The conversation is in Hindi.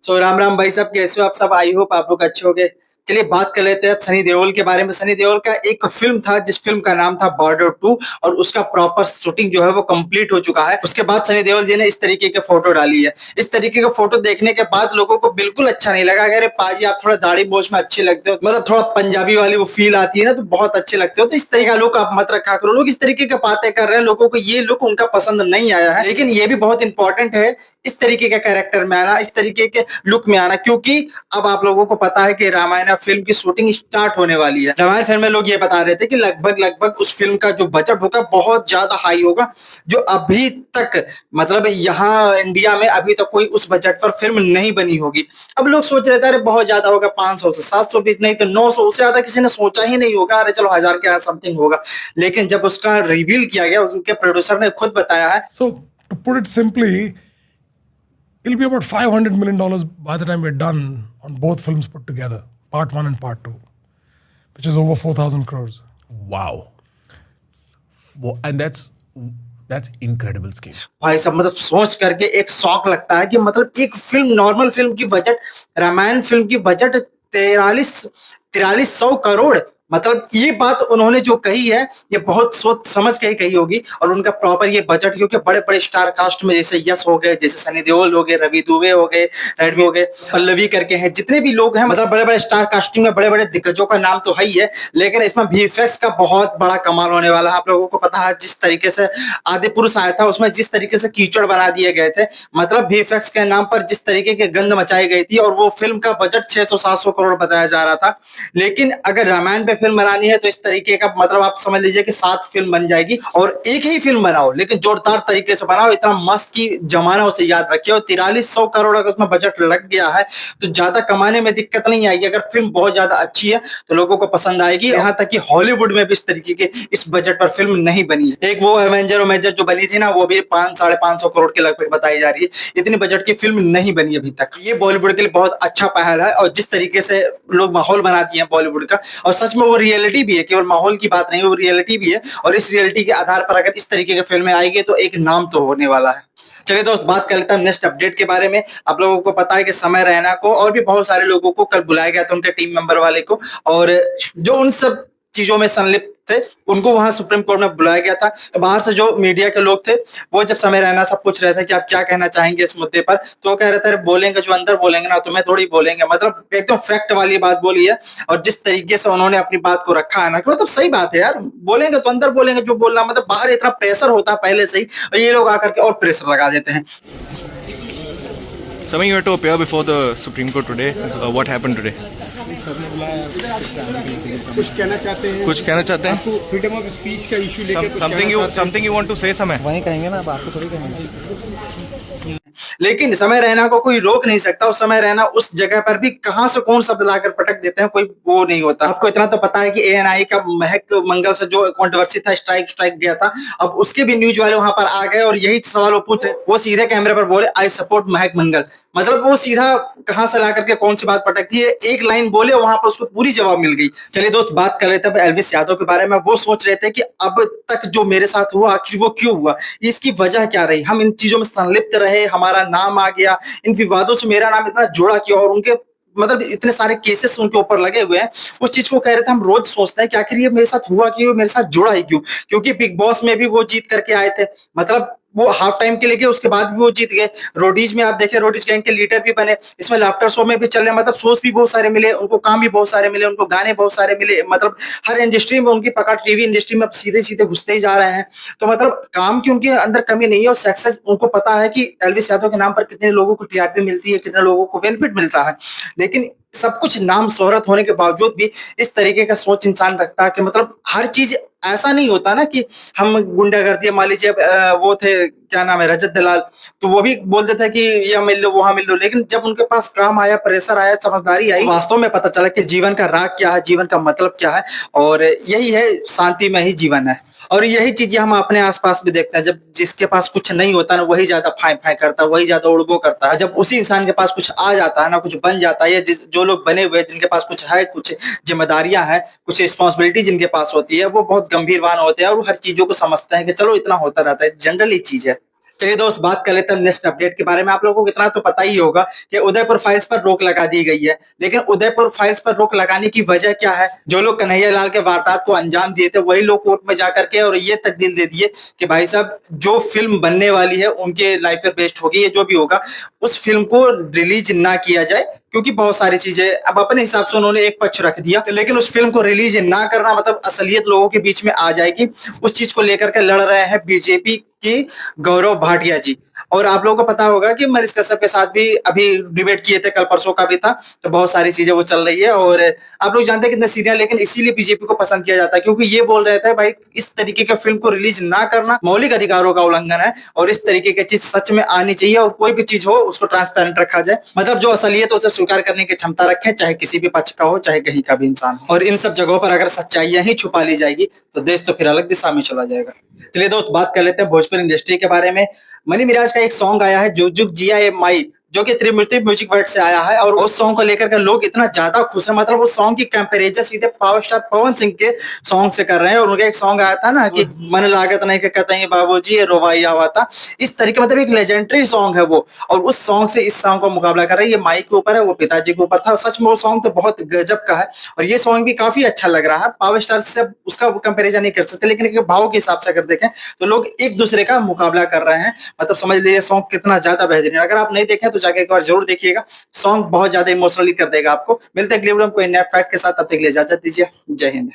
सो राम राम भाई साहब, कैसे हो आप सब? आई होप आप लोग अच्छे होंगे। चलिए बात कर लेते हैं अब सनी देओल के बारे में। सनी देओल का एक फिल्म था जिस फिल्म का नाम था बॉर्डर 2, और उसका प्रॉपर शूटिंग जो है वो कंप्लीट हो चुका है। उसके बाद सनी देओल जी ने इस तरीके के फोटो डाली है। इस तरीके के फोटो देखने के बाद लोगों को बिल्कुल अच्छा नहीं लगा। अरे पाजी आप थोड़ा दाढ़ी मोछ में अच्छे लगते हो, मतलब थोड़ा पंजाबी वाली वो फील आती है ना, तो बहुत अच्छे लगते हो। तो इस तरीके का लुक आप मत रखा करो। लोग इस तरीके की बातें कर रहे हैं, लोगों को ये लुक उनका पसंद नहीं आया है। लेकिन ये भी बहुत इंपॉर्टेंट है इस तरीके के कैरेक्टर में आना, इस तरीके के लुक में आना, क्योंकि अब आप लोगों को पता है कि रामायण फिल्म की शूटिंग स्टार्ट होने वाली है। रामायण फिल्म में लोग ये बता रहे थे कि लगभग लगभग उस फिल्म का जो बजट होगा बहुत ज्यादा हाई होगा, जो अभी तक मतलब यहाँ इंडिया में अभी तक कोई उस बजट पर फिल्म नहीं बनी होगी। अब लोग सोच रहे थे अरे बहुत ज्यादा होगा, 500 से 700 भी नहीं तो 900, उससे ज्यादा किसी ने सोचा ही नहीं होगा। अरे चलो 1000 के समथिंग होगा। लेकिन जब उसका रिवील किया गया, उनके प्रोड्यूसर ने खुद बताया है। So, to put it simply, it'll be about $500 million by the time we're done on both films put together, part one and part two, which is over 4,000 crores. Wow. And that's incredible scale. भाई साहब मतलब सोच करके एक शौक लगता है कि मतलब एक फिल्म, नॉर्मल फिल्म की बजट, रामायण फिल्म की बजट 4300 करोड़। मतलब ये बात उन्होंने जो कही है ये बहुत सोच समझ के ही कही होगी। और उनका प्रॉपर ये बजट, क्योंकि बड़े बड़े स्टार कास्ट में जैसे यश हो गए, जैसे सनी देओल हो गए, रवि दुबे हो गए, रणवीर हो गए, पल्लवी करके हैं, जितने भी लोग हैं, मतलब बड़े बड़े स्टार कास्टिंग में बड़े बड़े दिग्गजों का नाम तो है ही है। लेकिन इसमें वीएफएक्स का बहुत बड़ा कमाल होने वाला है। आप लोगों को पता है जिस तरीके से आदि पुरुष आया था उसमें जिस तरीके से कीचड़ बना दिए गए थे, मतलब वीएफएक्स के नाम पर जिस तरीके की गंद मचाई गई थी, और वो फिल्म का बजट 600-700 करोड़ बताया जा रहा था। लेकिन अगर रामायण पे फिल्म बनानी है तो इस तरीके का मतलब आप समझ लीजिए कि 7 फिल्म बन जाएगी। और एक ही फिल्म बनाओ लेकिन जोरदार तरीके से बनाओ, इतना मस्त की जमाना उसे याद रखिए। और 4300 करोड़ अगर उसमें बजट लग गया है तो ज्यादा कमाने में दिक्कत नहीं आएगी। अगर फिल्म बहुत ज्यादा अच्छी है तो लोगों को पसंद आएगी। यहाँ तक कि हॉलीवुड में भी इस तरीके की इस बजट पर फिल्म नहीं बनी है। एक वो एवेंजर जो बनी थी ना, वो भी 500-550 करोड़ के लगभग बताई जा रही है। इतनी बजट की फिल्म नहीं बनी अभी तक। ये बॉलीवुड के लिए बहुत अच्छा पहल है। और जिस तरीके से लोग माहौल बना दिए हैं बॉलीवुड का, और सच में वो रियलिटी भी है, केवल माहौल की बात नहीं, वो रियलिटी भी है। और इस रियलिटी के आधार पर अगर इस तरीके की फिल्में आएगी तो एक नाम तो होने वाला है। चलिए दोस्त, बात कर लेते हैं नेक्स्ट अपडेट के बारे में। आप लोगों को पता है कि समय रैना को और भी बहुत सारे लोगों को कल बुलाया गया था, उनके टीम मेंबर वाले को, और जो उन सब चीजों में संलिप्त थे उनको वहां सुप्रीम कोर्ट में बुलाया गया था। तो बाहर से जो मीडिया के लोग थे वो जब समय रैना सब पूछ रहे थे कि आप क्या कहना चाहेंगे इस मुद्दे पर, तो वो कह रहे थे बोलेंगे जो अंदर बोलेंगे ना, तुम्हें थोड़ी बोलेंगे। मतलब एकदम फैक्ट वाली बात बोली है। और जिस तरीके से उन्होंने अपनी बात को रखा है ना, मतलब सही बात है यार, बोलेंगे तो अंदर बोलेंगे जो बोलना। मतलब बाहर इतना प्रेशर होता है पहले से ही, और ये लोग आकर के और प्रेशर लगा देते हैं। Samay, you had to appear before the Supreme Court today. What happened today? Sir ने बुलाया कुछ कहना चाहते हैं? कुछ कहना चाहते हैं? आपको फ्रीडम ऑफ स्पीच का इशू लेकर कुछ Something कहना you चाहते हैं? something you want to say, Samay? वहीं कहेंगे ना, बात तो थोड़ी कहेंगे। लेकिन समय रैना को कोई रोक नहीं सकता। उस समय रैना उस जगह पर भी कहां से कौन शब्द लाकर पटक देते हैं, कोई वो नहीं होता। आपको इतना तो पता है कि एएनआई का महक मंगल से जो कंट्रोवर्सी था, स्ट्राइक गया था, अब उसके भी न्यूज वाले वहां पर आ गए और यही सवाल वो पूछ रहे। वो सीधे कैमरे पर बोले आई सपोर्ट महक मंगल। मतलब वो सीधा कहां से ला करके कौन सी बात पटक दी है, एक लाइन बोले वहां पर उसको पूरी जवाब मिल गई। चलिए दोस्त, बात कर लेते हैं एल्विस यादव के बारे में। वो सोच रहे थे कि अब तक जो मेरे साथ हुआ आखिर वो क्यों हुआ, इसकी वजह क्या रही, हम इन चीजों में संलिप्त रहे, हमारा नाम आ गया, इन विवादों से मेरा नाम इतना जोड़ा क्यों, और उनके मतलब इतने सारे केसेस उनके ऊपर लगे हुए हैं। उस चीज को कह रहे थे हम रोज सोचते हैं कि आखिर ये मेरे साथ हुआ क्यों, मेरे साथ जुड़ा ही क्यों। क्योंकि बिग बॉस में भी वो जीत करके आए थे, मतलब वो हाफ टाइम के लिए गए, उसके बाद भी वो जीत गए। रोडीज में आप देखें, रोडीज गैंग के लीडर भी बने। इसमें लाफ्टर शो में भी चल रहे, मतलब शोज भी बहुत सारे मिले उनको, काम भी बहुत सारे मिले उनको, गाने बहुत सारे मिले। मतलब हर इंडस्ट्री में उनकी पकड़, टीवी इंडस्ट्री में अब सीधे सीधे घुसते ही जा रहे हैं। तो मतलब काम की उनके अंदर कमी नहीं है, और सक्सेस उनको पता है कि एल्विस यादव के नाम पर कितने लोगों को टीआरपी मिलती है, कितने लोगों को बेनिफिट मिलता है। लेकिन सब कुछ नाम शोहरत होने के बावजूद भी इस तरीके का सोच इंसान रखता है कि मतलब हर चीज ऐसा नहीं होता ना कि हम गुंडागर्दी, मान लीजिए वो थे क्या नाम है रजत दलाल, तो वो भी बोलते थे कि यह मिल लो वहां मिल लो। लेकिन जब उनके पास काम आया, प्रेशर आया, समझदारी आई, वास्तव में पता चला कि जीवन का राग क्या है, जीवन का मतलब क्या है। और यही है, शांति में ही जीवन है। और यही चीजें हम अपने आसपास भी देखते हैं। जब जिसके पास कुछ नहीं होता ना, वही ज्यादा फाय फाय करता है, वही ज्यादा उड़बो करता है। जब उसी इंसान के पास कुछ आ जाता है ना, कुछ बन जाता है, या जो लोग बने हुए जिनके पास कुछ है, कुछ जिम्मेदारियां हैं, कुछ रिस्पॉन्सिबिलिटी जिनके पास होती है, वो बहुत गंभीरवान होते हैं और वो हर चीजों को समझते हैं कि चलो इतना होता रहता है, जनरली चीज है। चलिए दोस्त, बात कर लेते हैं नेक्स्ट अपडेट के बारे में। आप लोगों को इतना तो पता ही होगा कि उदयपुर फाइल्स पर रोक लगा दी गई है, लेकिन उदयपुर फाइल्स पर रोक लगाने की वजह क्या है? जो लोग कन्हैया लाल के वारदात को अंजाम दिए थे वही लोग कोर्ट में जाकर के और ये तक दिल दे दिए कि भाई साहब जो फिल्म बनने वाली है उनके लाइफ पर बेस्ड होगी, ये जो भी होगा उस फिल्म को रिलीज ना किया जाए, क्योंकि बहुत सारी चीजें अब अपने हिसाब से उन्होंने एक पक्ष रख दिया। लेकिन उस फिल्म को रिलीज ना करना मतलब असलियत लोगों के बीच में आ जाएगी। उस चीज को लेकर के लड़ रहे हैं बीजेपी की गौरव भाटिया जी। और आप लोगों को पता होगा कि मनीष कश्यप के साथ भी अभी डिबेट किए थे, कल परसों का भी था, तो बहुत सारी चीजें वो चल रही है। और आप लोग जानते हैं कितने सीरियल, लेकिन इसीलिए बीजेपी को पसंद किया जाता है क्योंकि ये बोल रहे थे भाई इस तरीके का फिल्म को रिलीज ना करना मौलिक अधिकारों का उल्लंघन है और इस तरीके की चीज सच में आनी चाहिए और कोई भी चीज हो उसको ट्रांसपेरेंट रखा जाए। मतलब जो असलियत है उसे स्वीकार करने की क्षमता रखें, चाहे किसी भी पक्ष का हो चाहे कहीं का भी इंसान हो। और इन सब जगहों पर अगर सच्चाइयां ही छुपा ली जाएगी तो देश तो फिर अलग दिशा में चला जाएगा। चलिए दोस्त, बात कर लेते हैं भोजपुरी इंडस्ट्री के बारे में। मनी मिराज का एक सॉन्ग आया है जुग जुग जिया ए माई, जो कि त्रिमूर्ति म्यूजिक वर्ल्ड से आया है। और उस सॉन्ग को लेकर के लोग इतना ज्यादा खुश है, मतलब उस सॉन्ग की कंपैरिजन सीधे पावर स्टार पवन सिंह के सॉन्ग से कर रहे हैं। और उनका एक सॉन्ग आया था ना कि मन लागत नहीं के कहते बाबूजी ये रोवाई आवा था, इस तरीके मतलब एक लेजेंडरी सॉन्ग है वो। और उस सॉन्ग से इस सॉन्ग का मुकाबला कर रहे हैं। ये माई के ऊपर है, वो पिताजी के ऊपर था। और सच में वो सॉन्ग तो बहुत गजब का है और ये सॉन्ग भी काफी अच्छा लग रहा है। पावर स्टार से उसका कंपेरिजन नहीं कर सकते, लेकिन एक भाव के हिसाब से अगर देखें तो लोग एक दूसरे का मुकाबला कर रहे हैं। मतलब समझ लीजिए सॉन्ग कितना ज्यादा बेहतरीन। अगर आप नहीं देखें तो जाके एक बार जरूर देखिएगा, सॉन्ग बहुत ज्यादा इमोशनली कर देगा आपको। मिलते हैं अगले वीडियो में कोई नया फैक्ट के साथ, तब तक के लिए इजाजत दीजिए। जय हिंद।